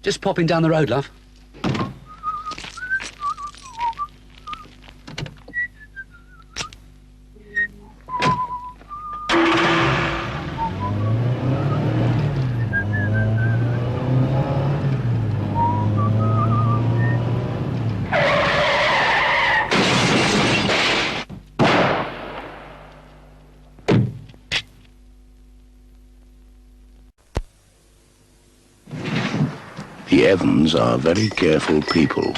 Just popping down the road, love. The Evans are very careful people.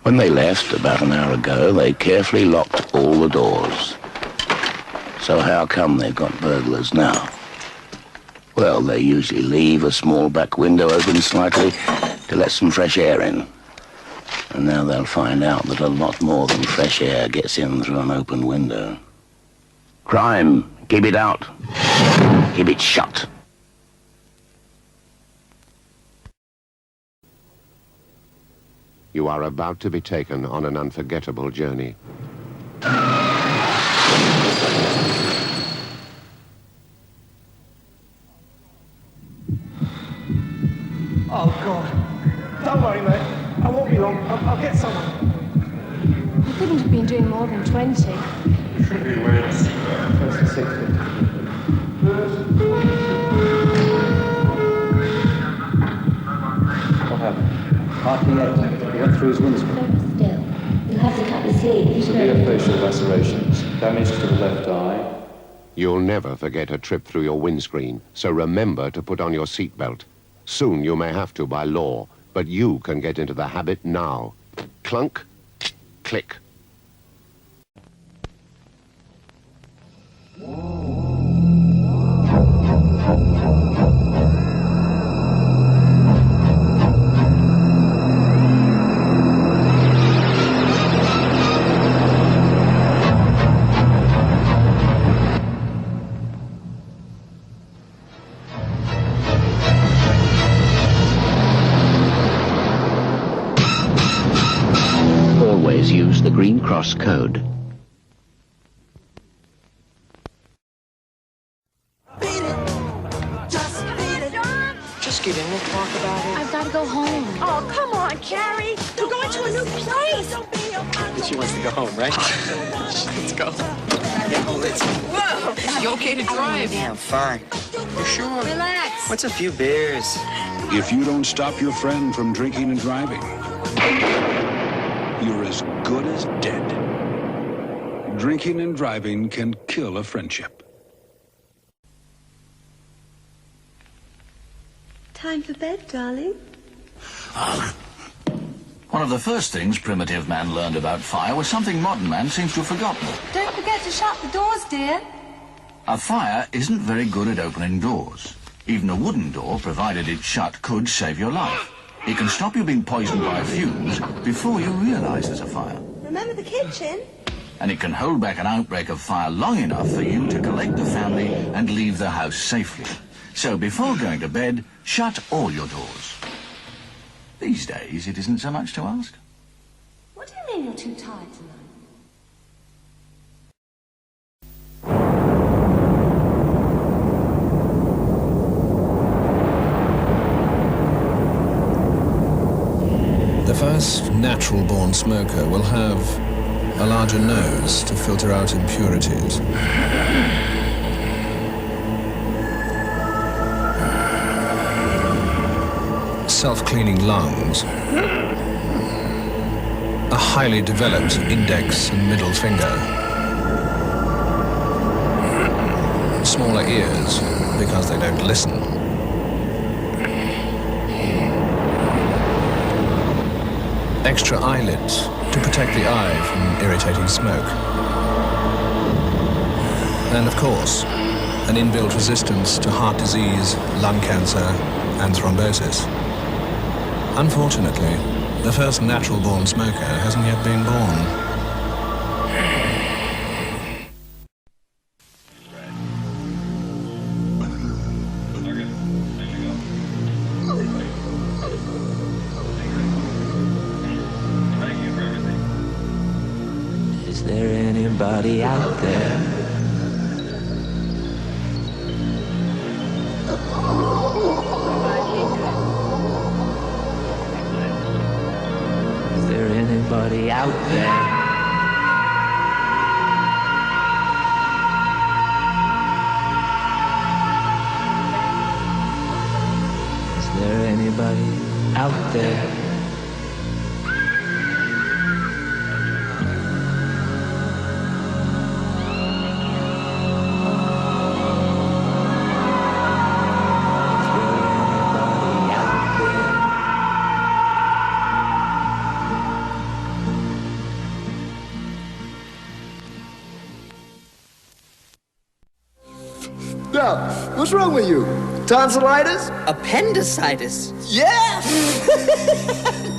When they left about an hour ago, they carefully locked all the doors. So how come they've got burglars now? Well, they usually leave a small back window open slightly to let some fresh air in. And now they'll find out that a lot more than fresh air gets in through an open window. Crime, keep it out. Keep it shut. You are about to be taken on an unforgettable journey. Oh, God. Don't worry, mate. I won't be long. I'll get someone. You couldn't have been doing more than 20. Should be wearing a seatbelt. Close to 60. What happened? Hardly yet. He went through his windscreen. Very still. You'll have to cut the sleeve. Severe facial lacerations. Damage to the left eye. You'll never forget a trip through your windscreen, so remember to put on your seatbelt. Soon you may have to by law, but you can get into the habit now. Clunk, click. Always use the green cross code. Just get in and talk about it. I've got to go home. Oh, come on, Carrie. We're going to a new place. She wants to go home, right? Let's go. Yeah, whoa. You okay to drive? Yeah, I'm fine. You sure? Relax. What's a few beers? If you don't stop your friend from drinking and driving, you're as good as dead. Drinking and driving can kill a friendship. Time for bed, darling. One of the first things primitive man learned about fire was something modern man seems to have forgotten. Don't forget to shut the doors, dear. A fire isn't very good at opening doors. Even a wooden door, provided it's shut, could save your life. It can stop you being poisoned by a fuse before you realize there's a fire. Remember the kitchen? And it can hold back an outbreak of fire long enough for you to collect the family and leave the house safely. So before going to bed, shut all your doors. These days, it isn't so much to ask. What do you mean you're too tired tonight? The first natural-born smoker will have a larger nose to filter out impurities. Self-cleaning lungs. A highly developed index and middle finger. Smaller ears because they don't listen. Extra eyelids to protect the eye from irritating smoke. And of course, an inbuilt resistance to heart disease, lung cancer, and thrombosis. Unfortunately, the first natural-born smoker hasn't yet been born. Is there anybody out there? out there? Is there anybody out there? Now, what's wrong with you? Tonsillitis? Appendicitis? Yeah!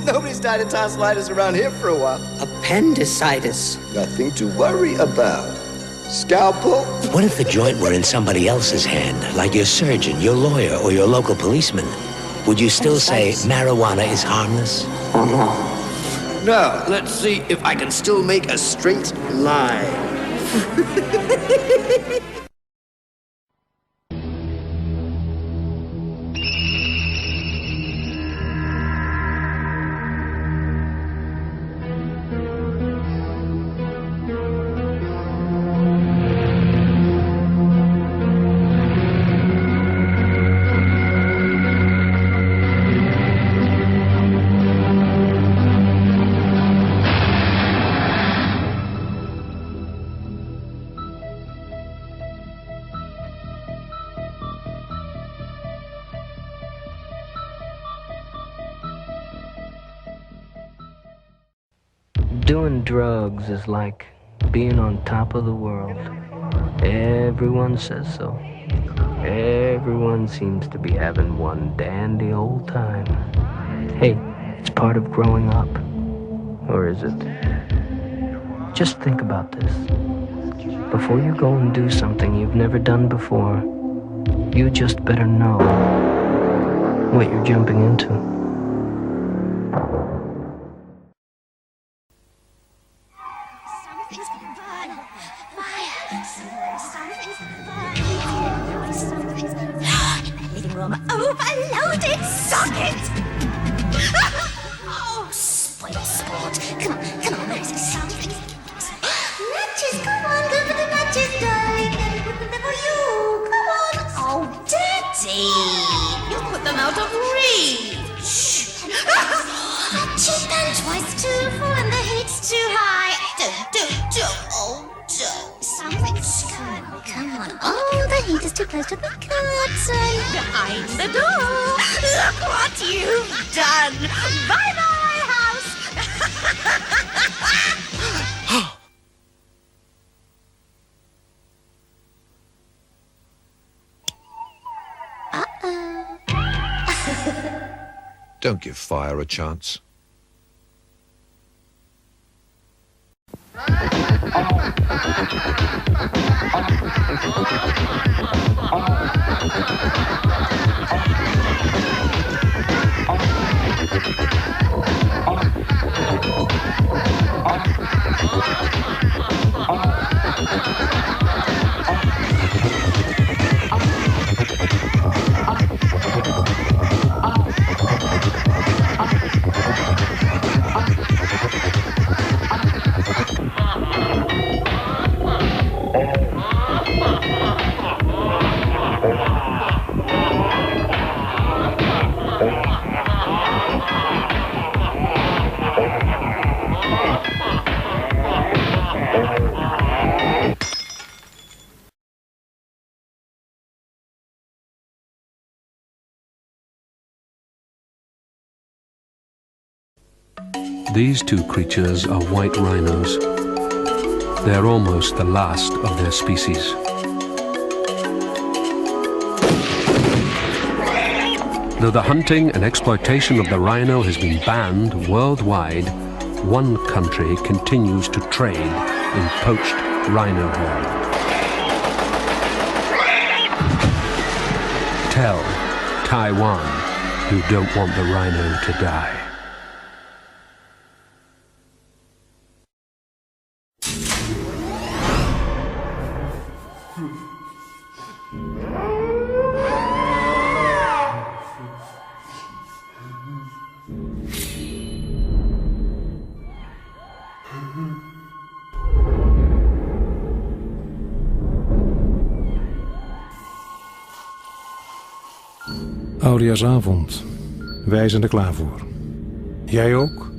Nobody's died of tonsillitis around here for a while. Appendicitis. Nothing to worry about. Scalpel? What if the joint were in somebody else's hand, like your surgeon, your lawyer, or your local policeman? Would you still say marijuana is harmless? Now, let's see if I can still make a straight line. Doing drugs is like being on top of the world. Everyone says so. Everyone seems to be having one dandy old time. Hey, it's part of growing up. Or is it? Just think about this. Before you go and do something you've never done before, you just better know what you're jumping into. Overloaded socket! Oh, spoil sport. Come on, there's something. Matches, come on, go for the matches, darling. And put them there for you. Come on. Oh, Daddy. You put them out of reach. Matches, and twice too full and the heat's too high. Don't. Oh, don't. Something's come on. Oh, the heat is too close to the curtain. Behind the door. Look what you've done. Bye-bye, house. Don't give fire a chance. These two creatures are white rhinos. They're almost the last of their species. Though the hunting and exploitation of the rhino has been banned worldwide, one country continues to trade in poached rhino horn. Tell Taiwan you don't want the rhino to die. Oudejaarsavond. Wij zijn er klaar voor. Jij ook?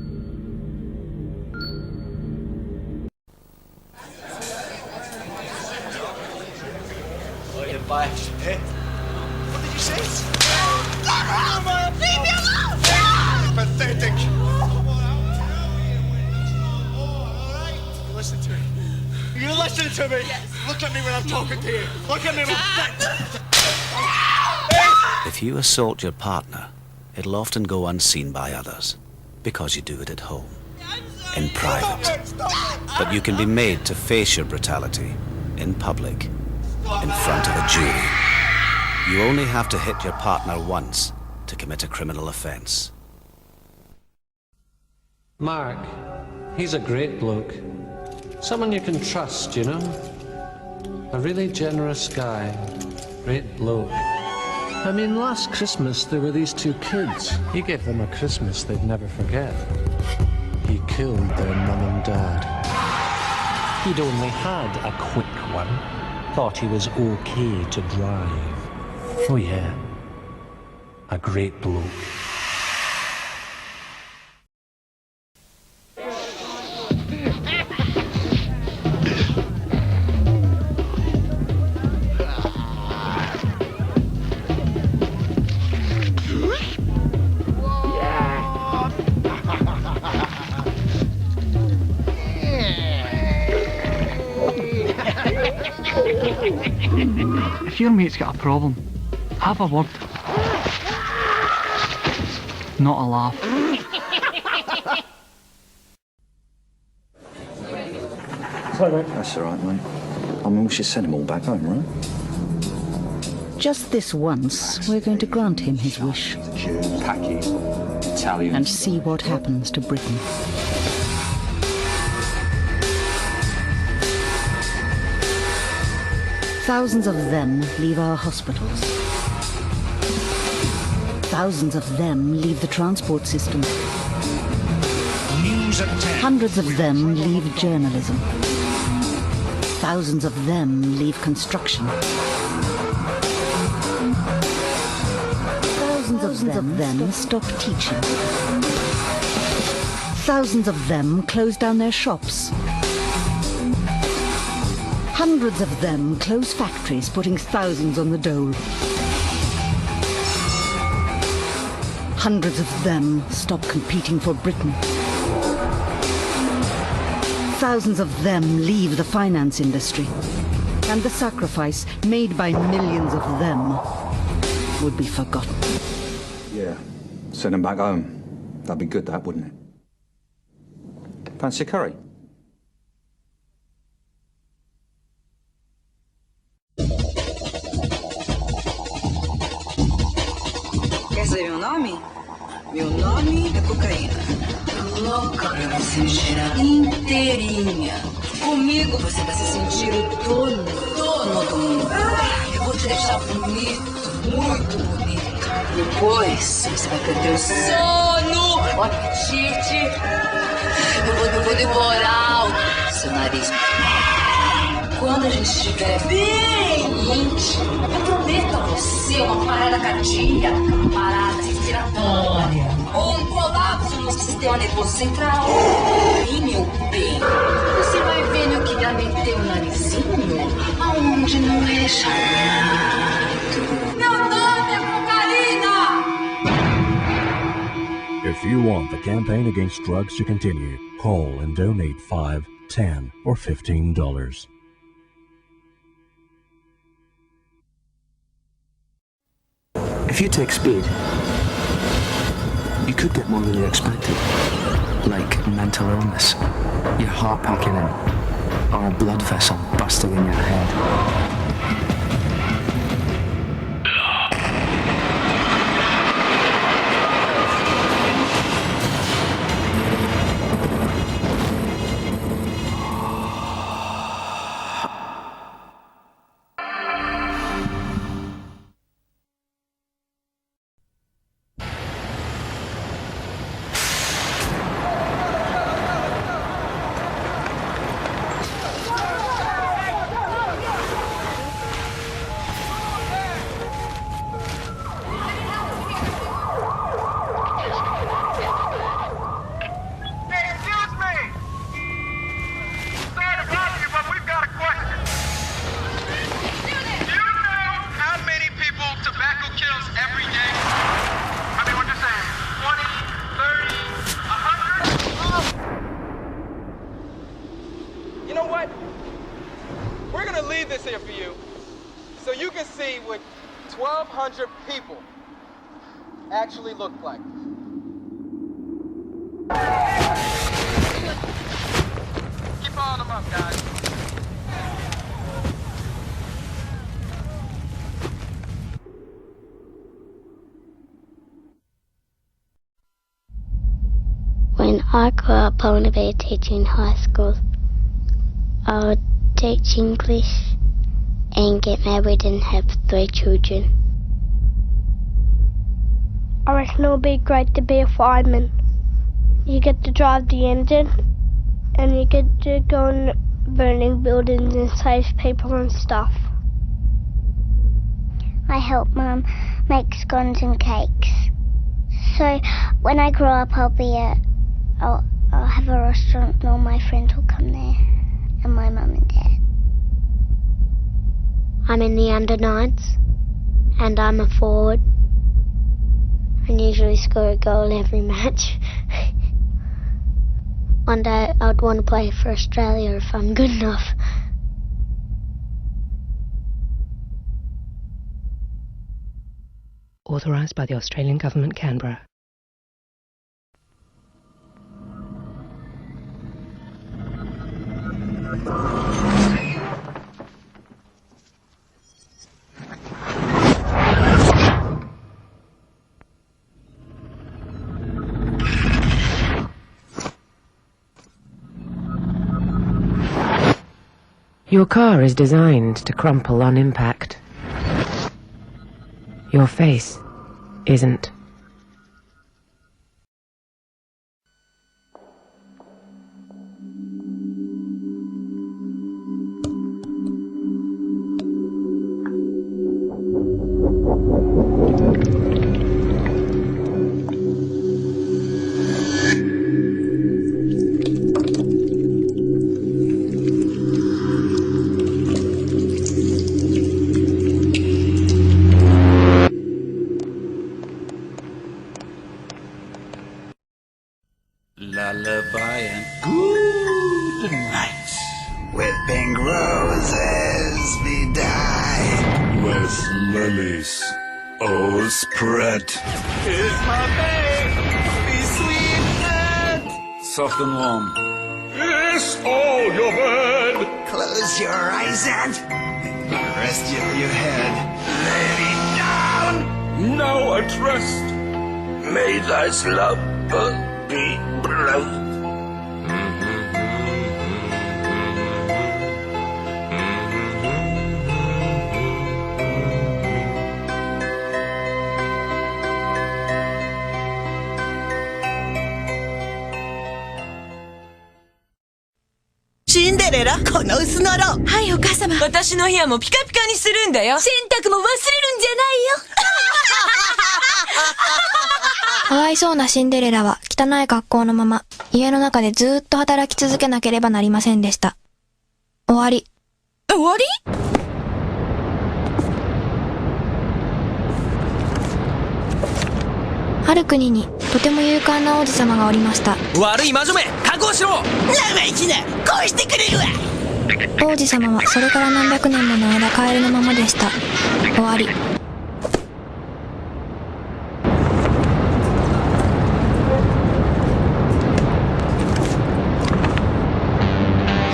What did you say? Leave me alone! Pathetic! Listen to me. You listen to me? Yes. Look at me when I'm talking to you. Look at me when If you assault your partner, it'll often go unseen by others, because you do it at home, in private. But you can be made to face your brutality, in public, in front of a jury. You only have to hit your partner once to commit a criminal offense. Mark, he's a great bloke. Someone you can trust, you know? A really generous guy. Great bloke. I mean, last Christmas there were these two kids. He gave them a Christmas they'd never forget. He killed their mum and dad. He'd only had a quick one. Thought he was okay to drive. Oh yeah, a great bloke. If your mate's got a problem, have a word. Not a laugh. Sorry, mate. That's all right, mate. I mean, we should send him all back home, right? Just this once, we're going to grant him his wish. Jew, Paki, Italian. And see what happens to Britain. Thousands of them leave our hospitals. Thousands of them leave the transport system. News at 10. Hundreds of them leave journalism. Thousands of them leave construction. Thousands of them stop teaching. Thousands of them close down their shops. Hundreds of them close factories, putting thousands on the dole. Hundreds of them stop competing for Britain. Thousands of them leave the finance industry. And the sacrifice made by millions of them would be forgotten. Yeah, send him back home. That'd be good, that, wouldn't it? Fancy a curry? Quer saber meu nome? Meu nome é cocaína. Louca pra você cheirar inteirinha. Comigo você vai se sentir o dono do mundo. Eu vou te deixar bonito, muito bonito. Depois você vai perder o sono, o apetite. Eu vou devorar o seu nariz. Quando a gente estiver bem íntimo, eu prometo a você uma parada cardíaca, uma parada respiratória, ou um colapso no sistema nervoso central. E meu bem, você vai ver no que dá meter o narizinho aonde não é chamado. Meu nome é cocaína! If you want the campaign against drugs to continue, call and donate $5, $10, or $15. If you take speed, you could get more than you expected. Like mental illness, your heart packing in, or a blood vessel busting in your head. so you can see what 1,200 people actually look like. Keep following them up, guys. When I grow up, I want to be a teacher in high school. I would teach English and get married and have 3 children. I reckon it would be great to be a fireman. You get to drive the engine and you get to go in burning buildings and save people and stuff. I help Mum make scones and cakes. So when I grow up, I'll have a restaurant and all my friends will come there, and my mum and dad. I'm in the under-9s, and I'm a forward. And usually score a goal every match. One day I'd want to play for Australia if I'm good enough. Authorised by the Australian Government, Canberra. Your car is designed to crumple on impact. Your face isn't. Lullaby and good night. With pink roses we die. With lilies all spread. Kiss my face, be sweet and Soft and warm. Yes, all your bed. close your eyes and rest your head. Lay me down. Now at rest. May thy slumber be blessed.シンデレラ、この薄のろ。はい、お母様。私の部屋もピカピカにするんだよ。洗濯も忘れるんじゃないよ。かわいそうなシンデレラは汚い格好のまま家の中でずーっと働き続けなければなりませんでした。終わり。終わり？ある国にとても勇敢な王子様がおりました。悪い魔女め、覚悟しろ。生意気な、こうしてくれるわ。王子様はそれから何百年もの間カエルのままでした。終わり。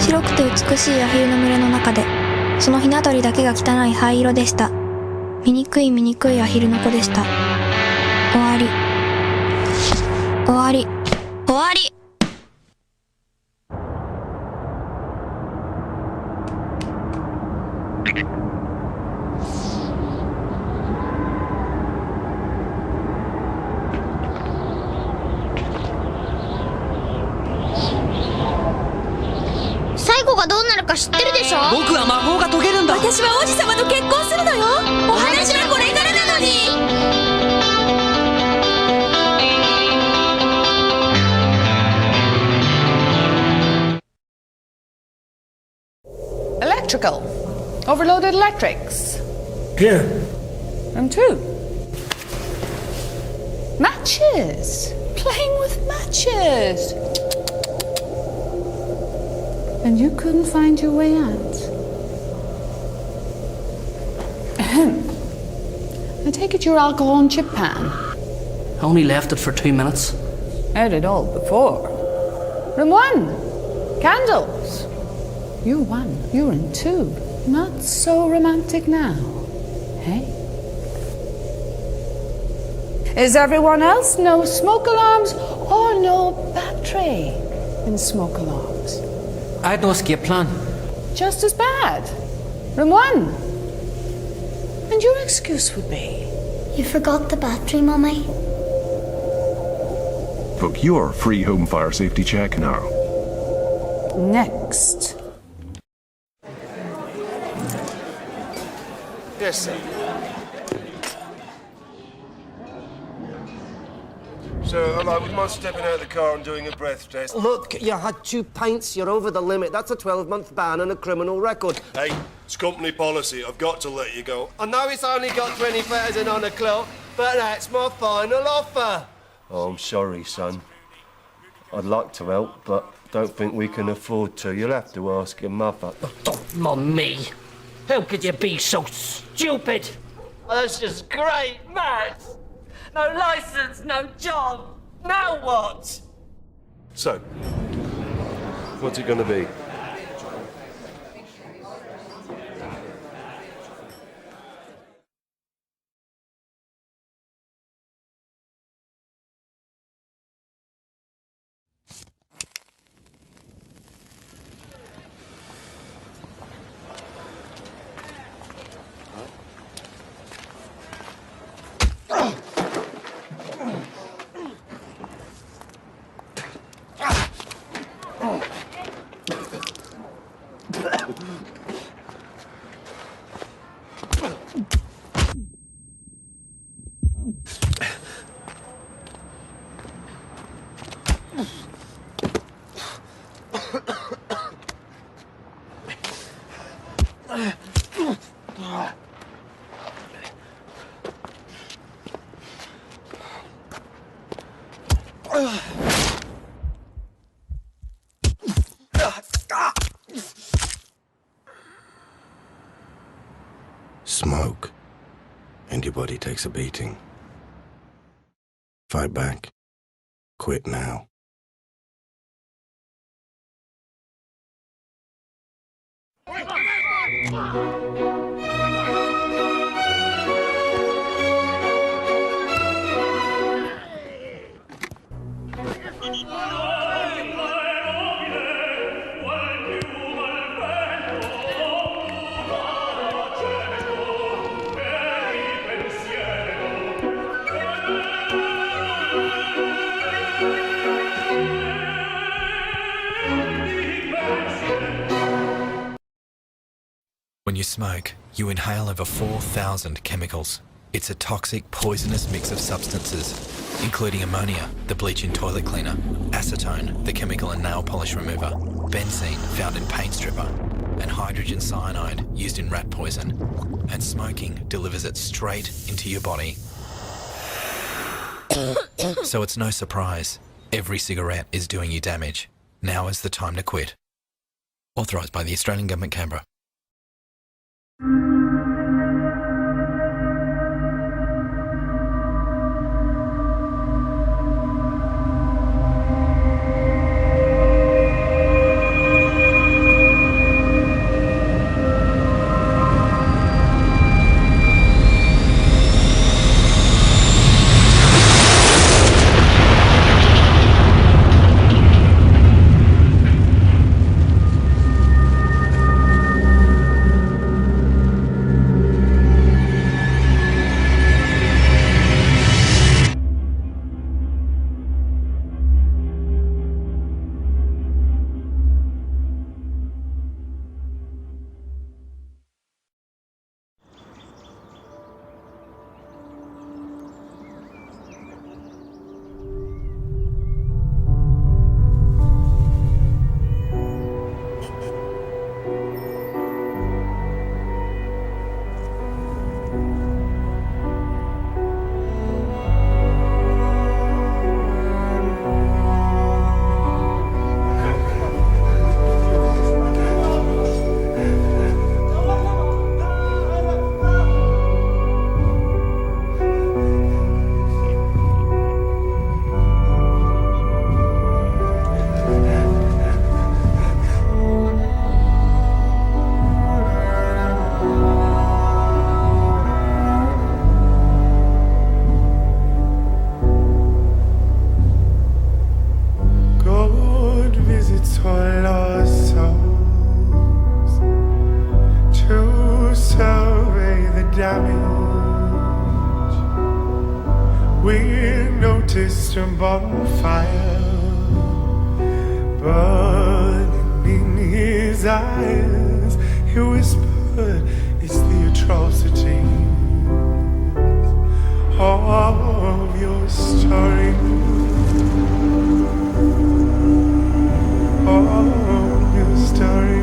白くて美しいアヒルの群れの中で、そのひな鳥だけが汚い灰色でした。醜いアヒルの子でした。終わり。終わり。終わり。最後がどうなるか知ってるでしょ？僕は魔法が解けるんだ。私は王子様と結婚するのよ。お話はこれからなのに。Electrical. Overloaded electrics. Yeah. Room 2. Matches. Playing with matches. And you couldn't find your way out. I take it your alcohol and chip pan. I only left it for 2 minutes. Had it all before. Room 1. Candles. You're 1. You're in 2. Not so romantic now. Hey? Is everyone else no smoke alarms or no battery in smoke alarms? I had no escape plan. Just as bad. Room 1. And your excuse would be? You forgot the battery, Mummy. Book your free home fire safety check now. Next. Yes, sir. So, hello, would you mind stepping out of the car and doing a breath test? Look, you had 2 pints, you're over the limit. That's a 12-month ban and a criminal record. Hey, it's company policy. I've got to let you go. I know it's only got 20,000 on the clock, but that's my final offer. Oh, I'm sorry, son. I'd like to help, but don't think we can afford to. You'll have to ask your mother. Don't mum me. How could you be so stupid? That's just great, Matt. No license, no job. Now what? So, what's it gonna be? Smoke, and your body takes a beating. Fight back. Quit now. When you smoke, you inhale over 4,000 chemicals. It's a toxic, poisonous mix of substances, including ammonia, the bleach in toilet cleaner, acetone, the chemical in nail polish remover, benzene, found in paint stripper, and hydrogen cyanide, used in rat poison. And smoking delivers it straight into your body. So it's no surprise. Every cigarette is doing you damage. Now is the time to quit. Authorised by the Australian Government, Canberra. damage. We noticed a bonfire burning in his eyes. He whispered, "It's the atrocities of your story, of your story."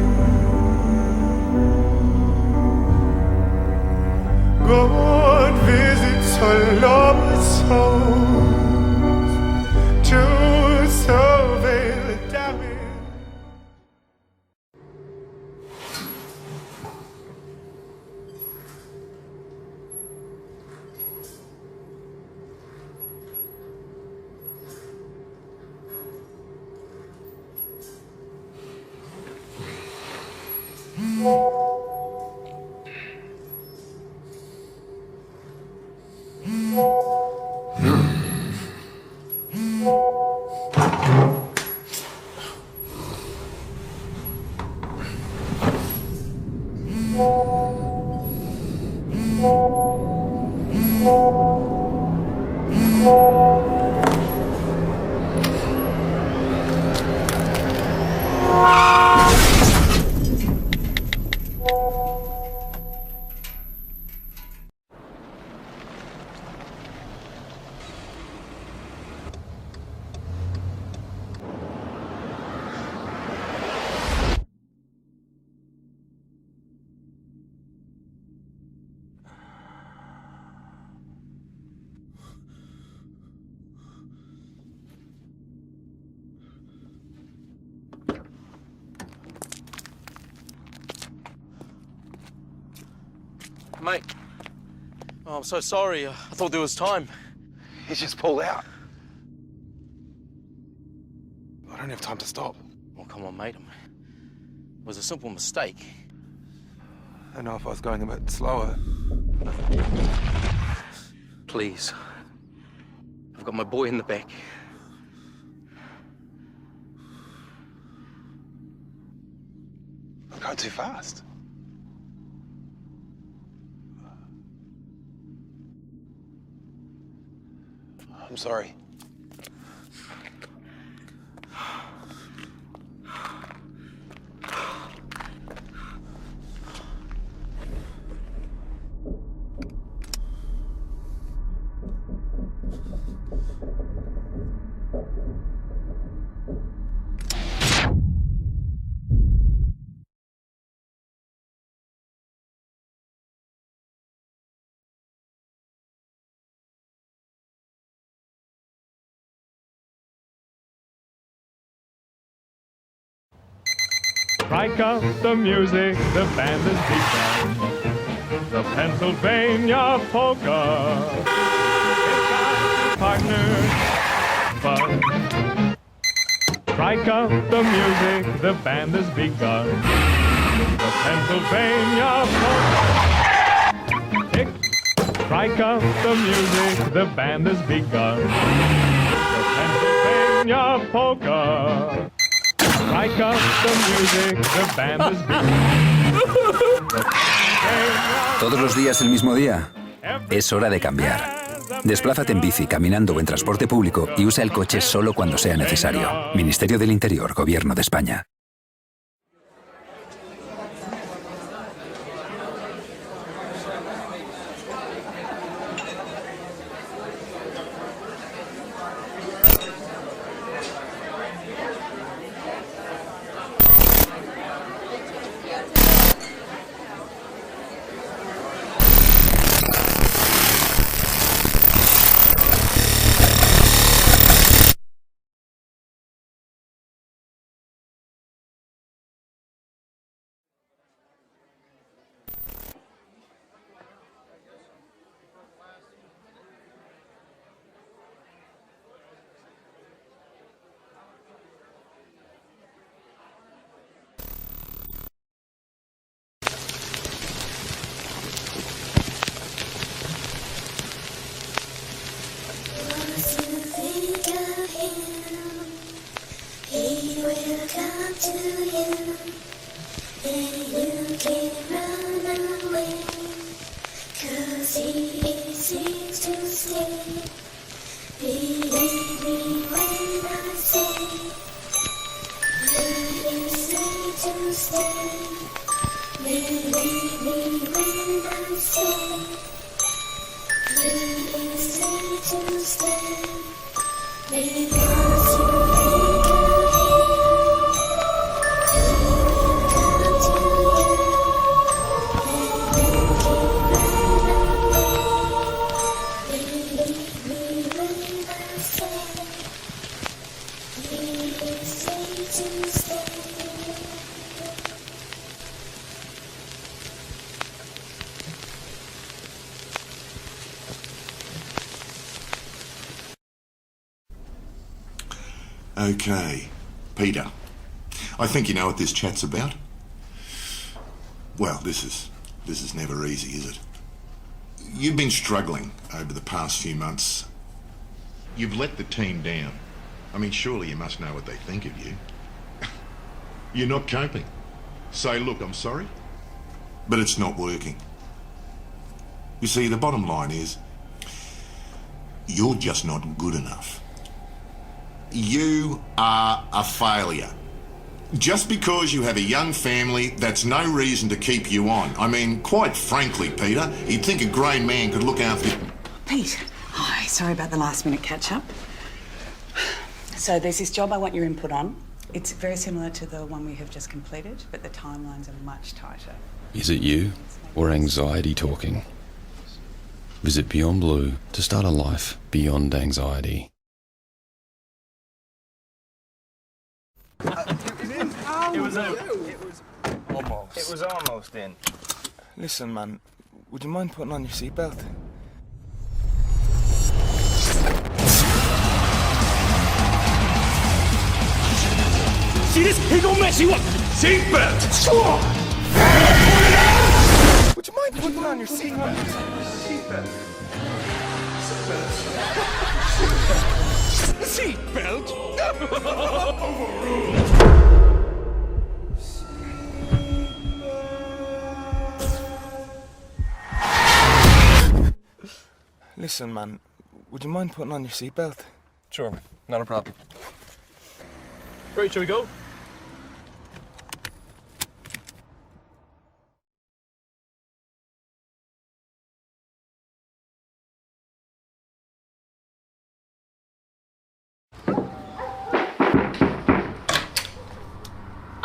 God visits our lost souls to survey the damage. Mate, oh, I'm so sorry. I thought there was time. He just pulled out. I don't have time to stop. Well, come on, mate. It was a simple mistake. I don't know if I was going a bit slower. Please. I've got my boy in the back. I'm going too fast. I'm sorry. Strike up the music, the band has begun. The Pennsylvania polka. It's got partners, fun. Strike up the music, the band has begun. The Pennsylvania polka. Strike up the music, the band has begun. The Pennsylvania polka. Strike up the music, the band has begun. ¿Todos los días el mismo día? Es hora de cambiar. Desplázate en bici, caminando o en transporte público y usa el coche solo cuando sea necesario. Ministerio del Interior, Gobierno de España. Then you can run away. Okay, Peter. I think you know what this chat's about. Well, this is never easy, is it? You've been struggling over the past few months. You've let the team down. I mean, surely you must know what they think of you. You're not coping. Say, look, I'm sorry, but it's not working. You see, the bottom line is, you're just not good enough. You are a failure. Just because you have a young family, that's no reason to keep you on. I mean, quite frankly, Peter, you'd think a grown man could look after... Pete, hi, sorry about the last minute catch up. So there's this job I want your input on. It's very similar to the one we have just completed, but the timelines are much tighter. Is it you or anxiety talking? Visit Beyond Blue to start a life beyond anxiety. It was almost in. Listen, man, would you mind putting on your seatbelt? See this? He gonna mess you up! Seatbelt! Sure! Would you mind putting on your seatbelt? Seatbelt? Listen, man, would you mind putting on your seatbelt? Sure, not a problem. Right, shall we go?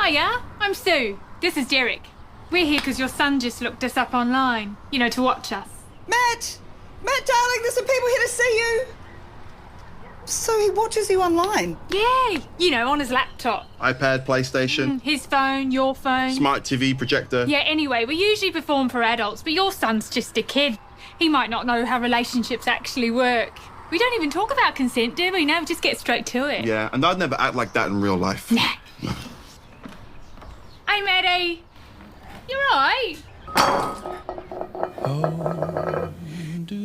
Hiya, I'm Sue. This is Derek. We're here because your son just looked us up online, you know, to watch us. Matt! Matt, darling, there's some people here to see you. So he watches you online? Yeah, you know, on his laptop. iPad, PlayStation. His phone, your phone. Smart TV, projector. Yeah, anyway, we usually perform for adults, but your son's just a kid. He might not know how relationships actually work. We don't even talk about consent, do we? No, we just get straight to it. Yeah, and I'd never act like that in real life. Nah. Hey, Maddie. You right?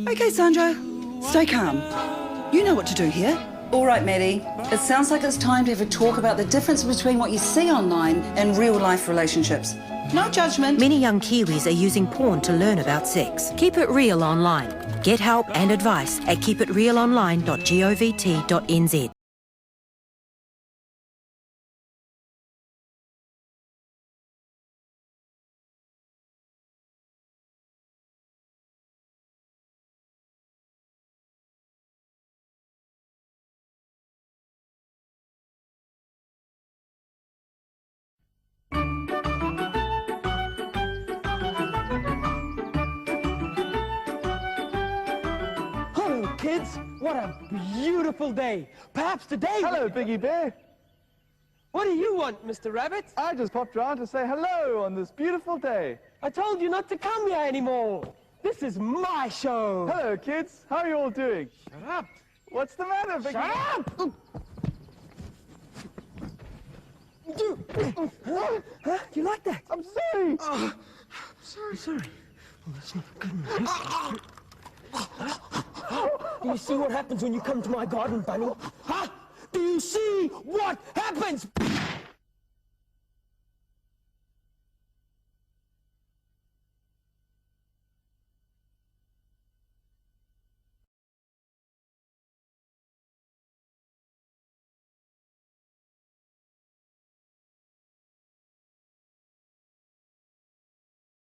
Okay, Sandra, stay calm. You know what to do here. All right, Maddie. It sounds like it's time to have a talk about the difference between what you see online and real-life relationships. No judgment. Many young Kiwis are using porn to learn about sex. Keep it real online. Get help and advice at keepitrealonline.govt.nz. Kids, what a beautiful day. Perhaps today... Hello, Biggie Bear. What do you want, Mr. Rabbit? I just popped around to say hello on this beautiful day. I told you not to come here anymore. This is my show. Hello, kids. How are you all doing? Shut up. What's the matter, Biggie? Shut up! Huh? You like that? I'm sorry. Oh, sorry. Well, that's not good enough. Do you see what happens when you come to my garden, Bunny? Huh? Do you see what happens?